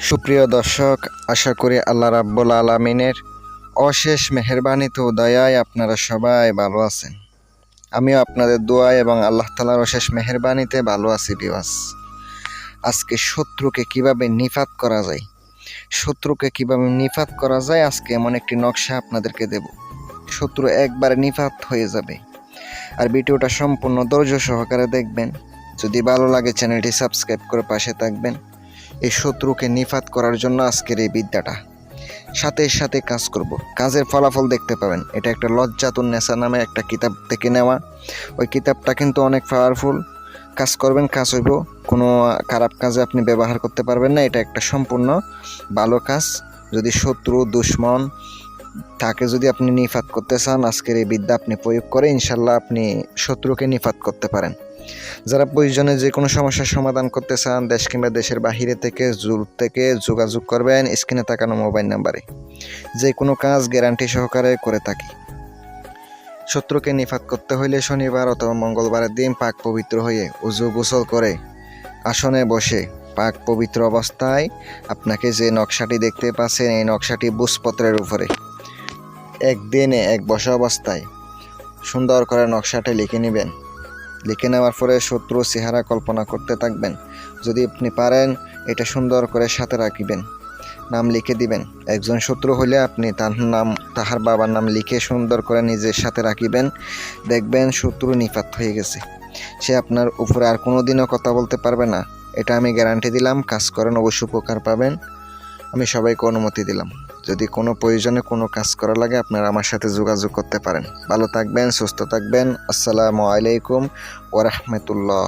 সুপ্রিয় দর্শক, আশা করি আল্লাহ রাব্বুল আলামিনের অশেষ মেহেরবানিতে ও দয়ায় আপনারা সবাই ভালো আছেন। আমিও আপনাদের দোয়ায় এবং আল্লাহ তাআলার অশেষ মেহেরবানিতে ভালো আছি ভিউয়ার্স। আজকে শত্রুকে কিভাবে নিপাত করা যায়, আজকে এমন একটি নকশা আপনাদেরকে দেব। শত্রু একবারে নিপাত হয়ে যাবে। আর ভিডিওটা সম্পূর্ণ ধৈর্য সহকারে দেখবেন। যদি ভালো লাগে চ্যানেলটি সাবস্ক্রাইব করে পাশে থাকবেন। এই শত্রুকে নিপাত করার জন্য আজকের এই বিদ্যাটা সাথে সাথে কাজ করব, কাজের ফলাফল দেখতে পাবেন। এটা একটা লজ্জাতুন্নেসা নামে একটা কিতাব থেকে নেওয়া। ওই কিতাবটা কিন্তু অনেক পাওয়ারফুল। কাজ করবেন, কাজ হইব। কোনো খারাপ কাজে আপনি ব্যবহার করতে পারবেন না। এটা একটা সম্পূর্ণ ভালো কাজ। যদি শত্রু দুশ্মন তাকে যদি আপনি নিপাত করতে চান, আজকের এই বিদ্যা আপনি প্রয়োগ করে ইনশাল্লাহ আপনি শত্রুকে নিপাত করতে পারেন। যারা প্রয়োজনে যে কোনো সমস্যার সমাধান করতে চান, দেশ কিংবা দেশের বাহিরে থেকে যোগাযোগ করবেন স্ক্রিনে তাকানো মোবাইল নাম্বারে। যে কোনো কাজ গ্যারান্টি সহকারে করে থাকি। শত্রুকে নিপাত করতে হইলে শনিবার অথবা মঙ্গলবারের দিন পাক পবিত্র হয়ে উজু গোসল করে আসনে বসে পাক পবিত্র অবস্থায় আপনাকে যে নকশাটি দেখতে পাচ্ছেন, এই নকশাটি বুঝপত্রের উপরে একদিনে এক বসা অবস্থায় সুন্দর করে নকশাটা লিখে নেবেন। লিখে নেওয়ার পরে শত্রু চেহারা কল্পনা করতে থাকবেন। যদি আপনি পারেন এটা সুন্দর করে সাথে রাখিবেন, নাম লিখে দিবেন। একজন শত্রু হলে আপনি তাহার বাবার নাম লিখে সুন্দর করে নিজের সাথে রাখিবেন। দেখবেন শত্রু নিপাত হয়ে গেছে। সে আপনার উপরে আর কোনো দিনও কথা বলতে পারবে না। এটা আমি গ্যারান্টি দিলাম। কাজ করেন, অবশ্যই উপকার পাবেন। আমি সবাইকে অনুমতি দিলাম। যদি কোনো প্রয়োজনে কোনো কাজ করা লাগে আপনারা আমার সাথে যোগাযোগ করতে পারেন। ভালো থাকবেন, সুস্থ থাকবেন। আসসালামু আলাইকুম ওয়া রাহমাতুল্লাহ।